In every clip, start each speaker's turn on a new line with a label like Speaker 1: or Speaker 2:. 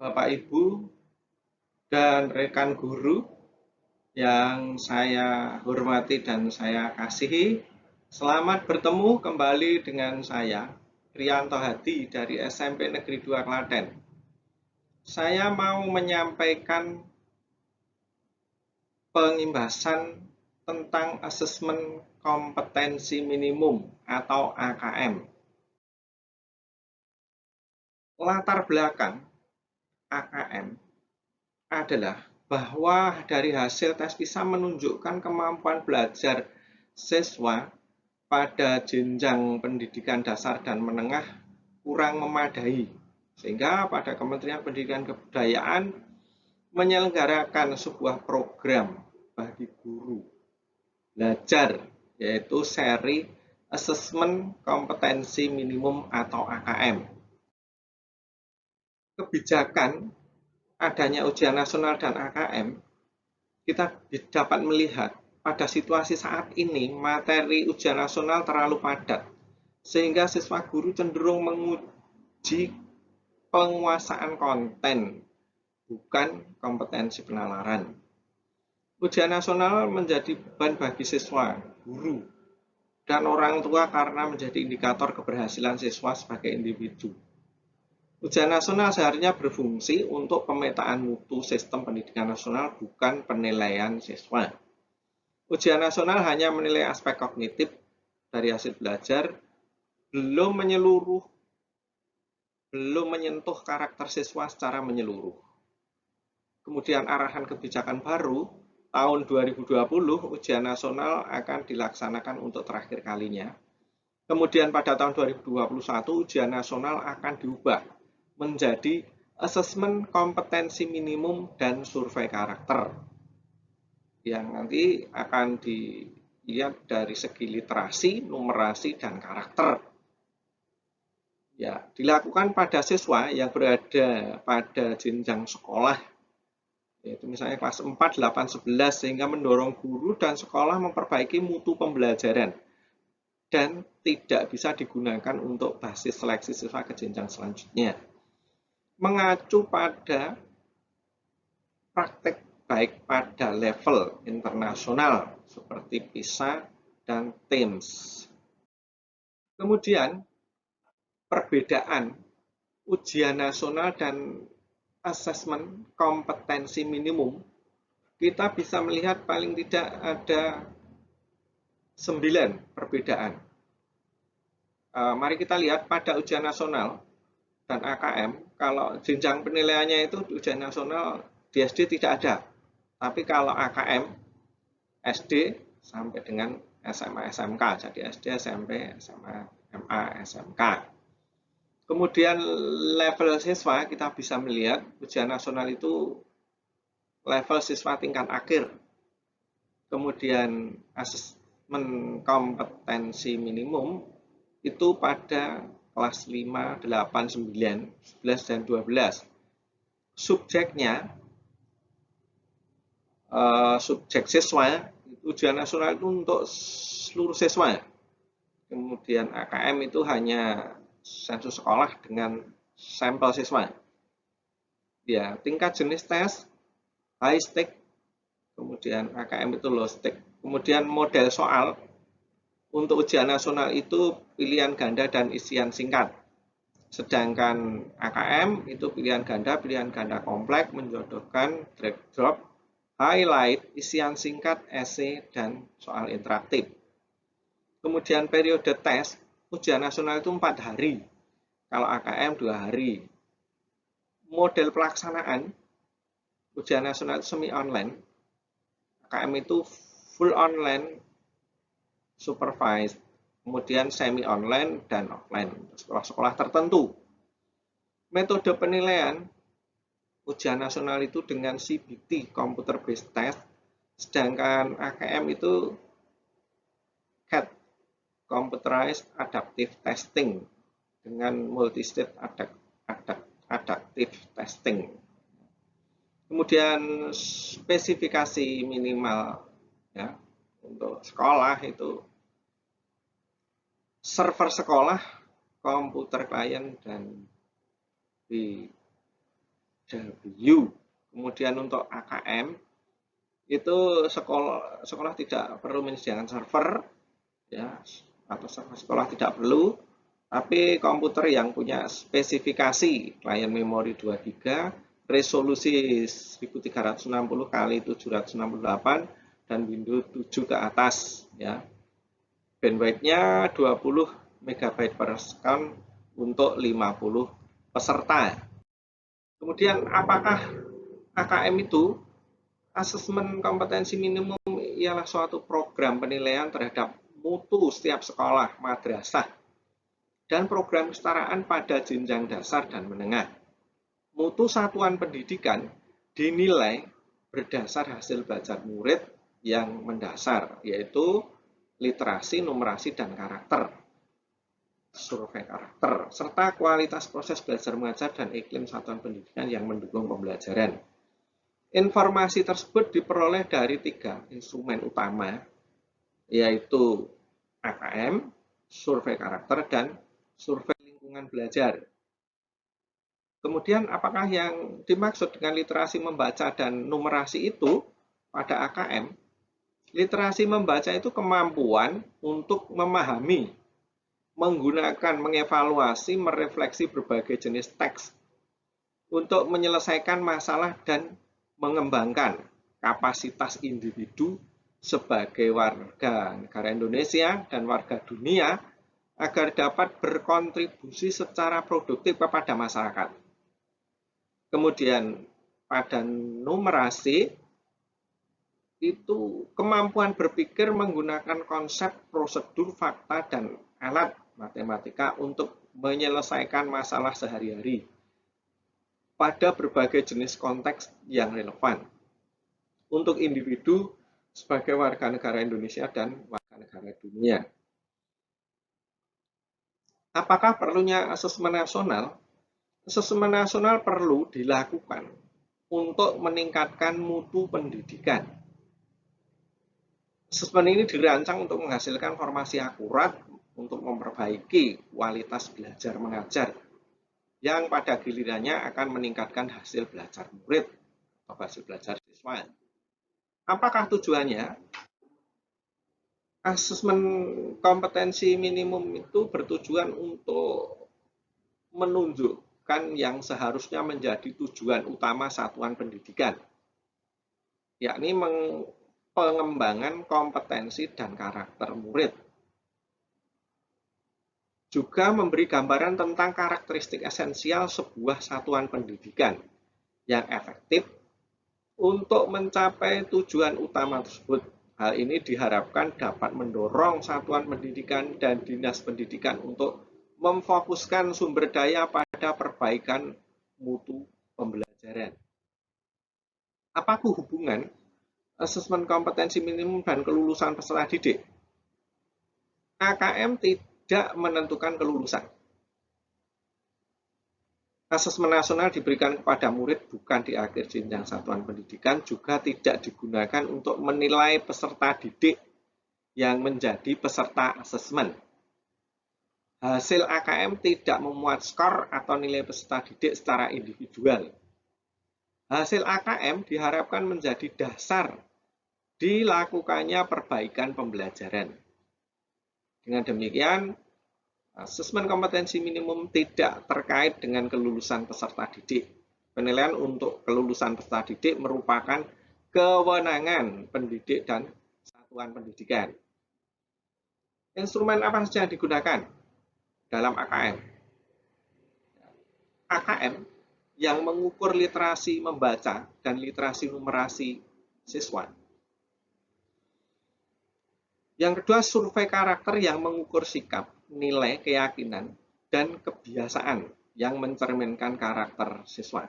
Speaker 1: Bapak Ibu dan rekan guru yang saya hormati dan saya kasihi. Selamat bertemu kembali dengan saya, Rianto Hadi dari SMP Negeri 2 Klaten. Saya mau menyampaikan pengimbasan tentang asesmen kompetensi minimum atau AKM. Latar belakang AKM adalah bahwa dari hasil tes PISA menunjukkan kemampuan belajar siswa pada jenjang pendidikan dasar dan menengah kurang memadai. Sehingga pada Kementerian Pendidikan dan Kebudayaan menyelenggarakan sebuah program bagi guru belajar, yaitu seri Asesmen Kompetensi Minimum atau AKM. Kebijakan adanya ujian nasional dan AKM, kita dapat melihat pada situasi saat ini materi ujian nasional terlalu padat, sehingga siswa guru cenderung menguji penguasaan konten, bukan kompetensi penalaran. Ujian nasional menjadi beban bagi siswa, guru, dan orang tua karena menjadi indikator keberhasilan siswa sebagai individu. Ujian nasional seharusnya berfungsi untuk pemetaan mutu sistem pendidikan nasional, bukan penilaian siswa. Ujian nasional hanya menilai aspek kognitif dari hasil belajar, belum menyentuh karakter siswa secara menyeluruh. Kemudian arahan kebijakan baru, tahun 2020 ujian nasional akan dilaksanakan untuk terakhir kalinya. Kemudian pada tahun 2021 ujian nasional akan diubah menjadi asesmen kompetensi minimum dan survei karakter yang nanti akan dilihat dari segi literasi, numerasi, dan karakter. Ya, dilakukan pada siswa yang berada pada jenjang sekolah, yaitu misalnya kelas 4, 8, 11, sehingga mendorong guru dan sekolah memperbaiki mutu pembelajaran dan tidak bisa digunakan untuk basis seleksi siswa ke jenjang selanjutnya. Mengacu pada praktek baik pada level internasional seperti PISA dan TIMSS. Kemudian, perbedaan ujian nasional dan asesmen kompetensi minimum, kita bisa melihat paling tidak ada 9 perbedaan. Mari kita lihat pada ujian nasional dan AKM, kalau jenjang penilaiannya itu ujian nasional di SD tidak ada. Tapi kalau AKM, SD sampai dengan SMA SMK, jadi SD, SMP, SMA, MA, SMK. Kemudian level siswa kita bisa melihat ujian nasional itu level siswa tingkat akhir. Kemudian asesmen kompetensi minimum itu pada kelas 5, 8, 9, 11, dan 12. Subjeknya, subjek siswa, ujian nasional itu untuk seluruh siswa. Kemudian AKM itu hanya sensus sekolah dengan sampel siswa. Ya, tingkat jenis tes, high stake, kemudian AKM itu low stake. Kemudian model soal, untuk ujian nasional itu pilihan ganda dan isian singkat. Sedangkan AKM itu pilihan ganda kompleks, menjodohkan drag drop, highlight, isian singkat, esai, dan soal interaktif. Kemudian periode tes, ujian nasional itu 4 hari, kalau AKM 2 hari. Model pelaksanaan, ujian nasional itu semi online, AKM itu full online, supervised, kemudian semi online dan offline untuk sekolah-sekolah tertentu. Metode penilaian ujian nasional itu dengan CBT, computer based test, sedangkan AKM itu CAT, computerized adaptive testing, dengan multi-state adaptive testing. Kemudian spesifikasi minimal ya untuk sekolah itu server sekolah, komputer klien, dan W. Kemudian untuk AKM itu sekolah tidak perlu menyediakan server, ya, atau server sekolah tidak perlu, tapi komputer yang punya spesifikasi klien memori 2 GB, resolusi 1360 kali 768 dan Windows 7 ke atas, ya. Bandwidth-nya 20 MB per second untuk 50 peserta. Kemudian apakah AKM itu? Asesmen kompetensi minimum ialah suatu program penilaian terhadap mutu setiap sekolah, madrasah, dan program kesetaraan pada jenjang dasar dan menengah. Mutu satuan pendidikan dinilai berdasar hasil belajar murid yang mendasar, yaitu literasi, numerasi, dan karakter, survei karakter, serta kualitas proses belajar mengajar dan iklim satuan pendidikan yang mendukung pembelajaran. Informasi tersebut diperoleh dari 3 instrumen utama, yaitu AKM, survei karakter, dan survei lingkungan belajar. Kemudian apakah yang dimaksud dengan literasi membaca dan numerasi itu pada AKM? Literasi membaca itu kemampuan untuk memahami, menggunakan, mengevaluasi, merefleksi berbagai jenis teks untuk menyelesaikan masalah dan mengembangkan kapasitas individu sebagai warga negara Indonesia dan warga dunia agar dapat berkontribusi secara produktif kepada masyarakat. Kemudian pada numerasi itu kemampuan berpikir menggunakan konsep, prosedur, fakta, dan alat matematika untuk menyelesaikan masalah sehari-hari pada berbagai jenis konteks yang relevan untuk individu sebagai warga negara Indonesia dan warga negara dunia. Apakah perlunya asesmen nasional? Asesmen nasional perlu dilakukan untuk meningkatkan mutu pendidikan. Asesmen ini dirancang untuk menghasilkan informasi akurat untuk memperbaiki kualitas belajar mengajar yang pada gilirannya akan meningkatkan hasil belajar murid atau hasil belajar siswa. Apakah tujuannya? Asesmen kompetensi minimum itu bertujuan untuk menunjukkan yang seharusnya menjadi tujuan utama satuan pendidikan, yakni pengembangan kompetensi dan karakter murid. Juga memberi gambaran tentang karakteristik esensial sebuah satuan pendidikan yang efektif untuk mencapai tujuan utama tersebut. Hal ini diharapkan dapat mendorong satuan pendidikan dan dinas pendidikan untuk memfokuskan sumber daya pada perbaikan mutu pembelajaran. Apa hubungan asesmen kompetensi minimum dan kelulusan peserta didik? AKM tidak menentukan kelulusan. Asesmen nasional diberikan kepada murid bukan di akhir jenjang satuan pendidikan, juga tidak digunakan untuk menilai peserta didik yang menjadi peserta asesmen. Hasil AKM tidak memuat skor atau nilai peserta didik secara individual. Hasil AKM diharapkan menjadi dasar dilakukannya perbaikan pembelajaran. Dengan demikian, asesmen kompetensi minimum tidak terkait dengan kelulusan peserta didik. Penilaian untuk kelulusan peserta didik merupakan kewenangan pendidik dan satuan pendidikan. Instrumen apa saja yang digunakan dalam AKM? AKM yang mengukur literasi membaca dan literasi numerasi siswa. Yang kedua, survei karakter yang mengukur sikap, nilai, keyakinan, dan kebiasaan yang mencerminkan karakter siswa.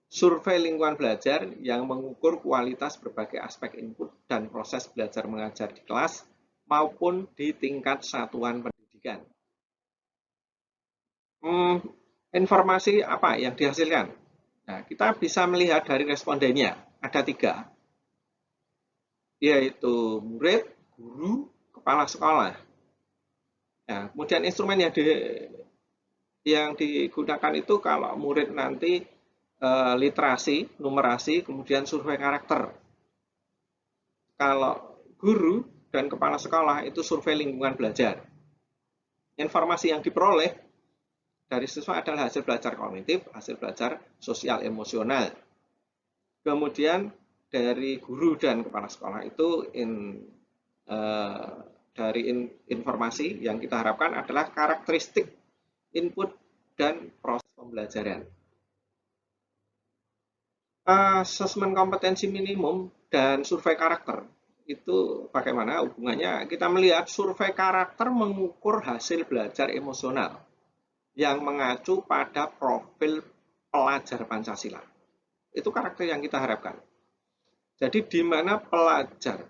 Speaker 1: Survei lingkungan belajar yang mengukur kualitas berbagai aspek input dan proses belajar mengajar di kelas maupun di tingkat satuan pendidikan. Informasi apa yang dihasilkan? Nah, kita bisa melihat dari respondennya, ada 3, yaitu murid, guru, kepala sekolah. Nah, kemudian instrumen yang digunakan itu kalau murid nanti literasi, numerasi, kemudian survei karakter. Kalau guru dan kepala sekolah itu survei lingkungan belajar. Informasi yang diperoleh dari siswa adalah hasil belajar kognitif, hasil belajar sosial emosional. Kemudian dari guru dan kepala sekolah itu dari informasi yang kita harapkan adalah karakteristik input dan proses pembelajaran. Asesmen kompetensi minimum dan survei karakter itu bagaimana hubungannya? Kita melihat survei karakter mengukur hasil belajar emosional yang mengacu pada profil pelajar Pancasila. Itu karakter yang kita harapkan. Jadi di mana pelajar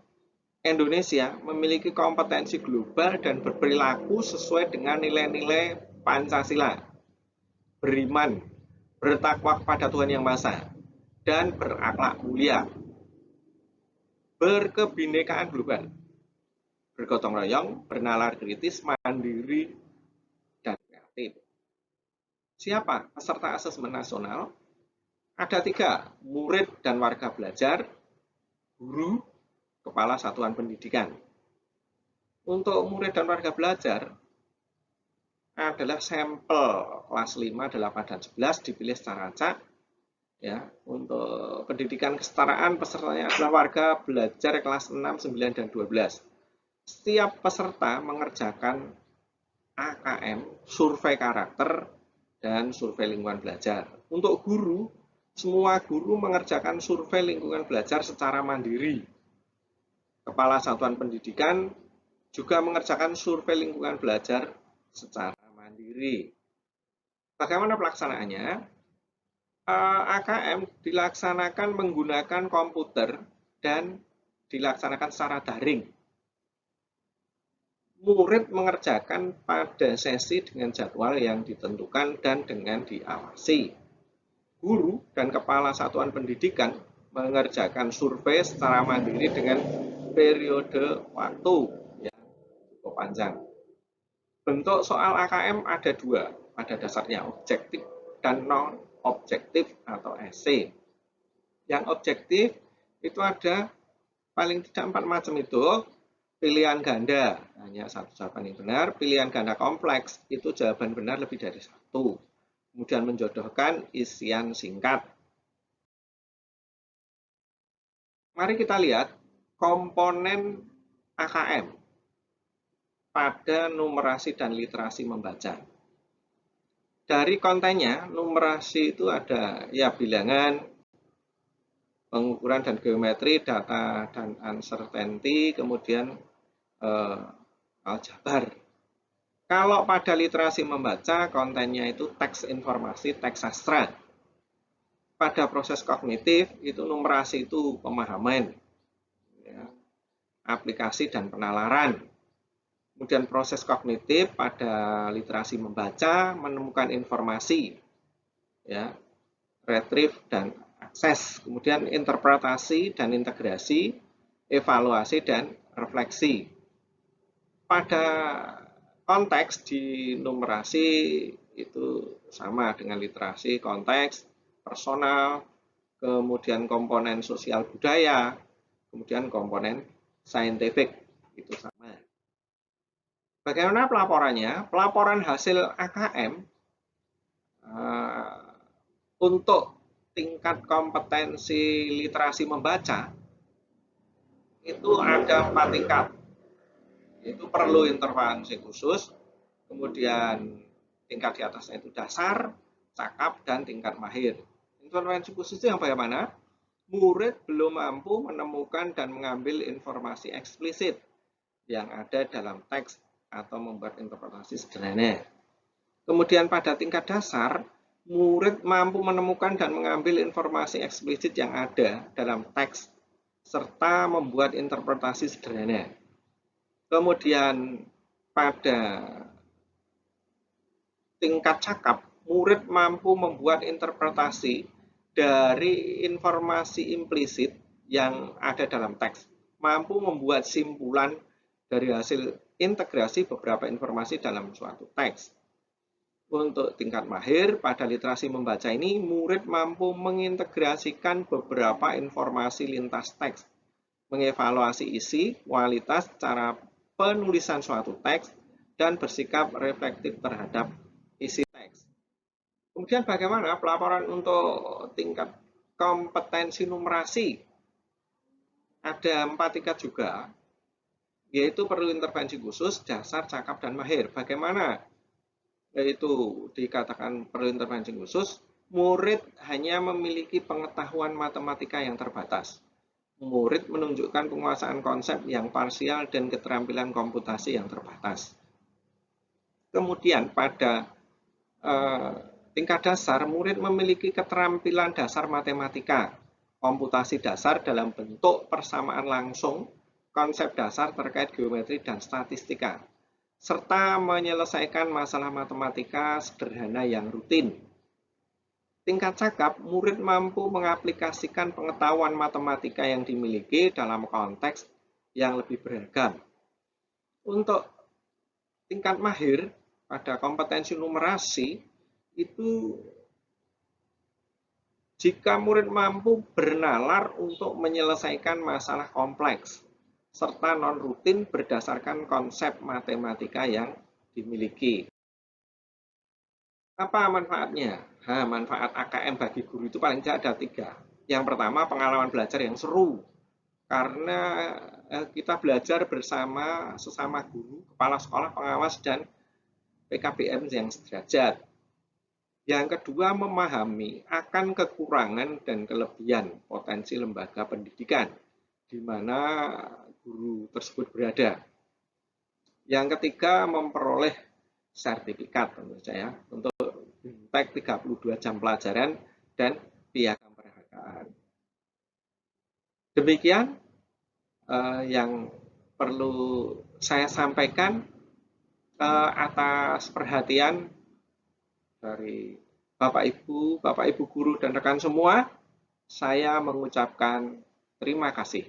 Speaker 1: Indonesia memiliki kompetensi global dan berperilaku sesuai dengan nilai-nilai Pancasila, beriman, bertakwa kepada Tuhan Yang Maha Esa, dan berakhlak mulia, berkebinekaan global, bergotong royong, bernalar kritis, mandiri, dan kreatif. Siapa peserta asesmen nasional? Ada 3, murid dan warga belajar, guru, kepala satuan pendidikan. Untuk murid dan warga belajar adalah sampel kelas 5, 8, dan 11 dipilih secara acak. Ya, untuk pendidikan kesetaraan pesertanya adalah warga belajar kelas 6, 9, dan 12. Setiap peserta mengerjakan AKM, survei karakter, dan survei lingkungan belajar. Untuk guru, semua guru mengerjakan survei lingkungan belajar secara mandiri. Kepala satuan pendidikan juga mengerjakan survei lingkungan belajar secara mandiri. Bagaimana pelaksanaannya? AKM dilaksanakan menggunakan komputer dan dilaksanakan secara daring. Murid mengerjakan pada sesi dengan jadwal yang ditentukan dan dengan diawasi. Guru dan kepala satuan pendidikan mengerjakan survei secara mandiri dengan periode waktu yang cukup panjang. Bentuk soal AKM ada 2, pada dasarnya objektif dan non-objektif atau esai. Yang objektif itu ada paling tidak 4 macam itu. Pilihan ganda, hanya 1 jawaban yang benar. Pilihan ganda kompleks, itu jawaban benar lebih dari 1. Kemudian menjodohkan isian singkat. Mari kita lihat komponen AKM pada numerasi dan literasi membaca. Dari kontennya, numerasi itu ada ya bilangan, pengukuran dan geometri, data dan uncertainty, kemudian aljabar. Kalau pada literasi membaca, kontennya itu teks informasi, teks sastra. Pada proses kognitif, itu numerasi itu pemahaman, ya, aplikasi dan penalaran. Kemudian proses kognitif pada literasi membaca menemukan informasi, ya, retrieve dan akses. Kemudian interpretasi dan integrasi, evaluasi dan refleksi. Pada konteks di numerasi itu sama dengan literasi, konteks, personal, kemudian komponen sosial budaya, kemudian komponen saintifik, itu sama. Bagaimana pelaporannya? Pelaporan hasil AKM untuk tingkat kompetensi literasi membaca itu ada 4 tingkat. Itu perlu intervensi khusus, kemudian tingkat di atasnya itu dasar, cakap, dan tingkat mahir. Intervensi khusus itu yang bagaimana? Murid belum mampu menemukan dan mengambil informasi eksplisit yang ada dalam teks atau membuat interpretasi sederhana. Kemudian pada tingkat dasar, murid mampu menemukan dan mengambil informasi eksplisit yang ada dalam teks serta membuat interpretasi sederhana. Kemudian pada tingkat cakap, murid mampu membuat interpretasi dari informasi implisit yang ada dalam teks, mampu membuat simpulan dari hasil integrasi beberapa informasi dalam suatu teks. Untuk tingkat mahir, pada literasi membaca ini, murid mampu mengintegrasikan beberapa informasi lintas teks, mengevaluasi isi, kualitas, cara penulisan suatu teks, dan bersikap reflektif terhadap isi teks. Kemudian bagaimana pelaporan untuk tingkat kompetensi numerasi? Ada 4 tingkat juga, yaitu perlu intervensi khusus, dasar, cakap, dan mahir. Bagaimana yaitu dikatakan perlu intervensi khusus? Murid hanya memiliki pengetahuan matematika yang terbatas. Murid menunjukkan penguasaan konsep yang parsial dan keterampilan komputasi yang terbatas. Kemudian pada tingkat dasar, murid memiliki keterampilan dasar matematika, komputasi dasar dalam bentuk persamaan langsung, konsep dasar terkait geometri dan statistika, serta menyelesaikan masalah matematika sederhana yang rutin. Tingkat cakap, murid mampu mengaplikasikan pengetahuan matematika yang dimiliki dalam konteks yang lebih beragam. Untuk tingkat mahir, pada kompetensi numerasi, itu jika murid mampu bernalar untuk menyelesaikan masalah kompleks, serta non-rutin berdasarkan konsep matematika yang dimiliki. Apa manfaatnya? Manfaat AKM bagi guru itu paling tidak ada 3. Yang pertama, pengalaman belajar yang seru. Karena kita belajar bersama sesama guru, kepala sekolah, pengawas, dan PKBM yang sederajat. Yang kedua, memahami akan kekurangan dan kelebihan potensi lembaga pendidikan di mana guru tersebut berada. Yang ketiga, memperoleh sertifikat tentu saja untuk BIMTEK 32 jam pelajaran dan piagam penghargaan. Demikian yang perlu saya sampaikan atas perhatian dari Bapak Ibu guru dan rekan semua. Saya mengucapkan terima kasih.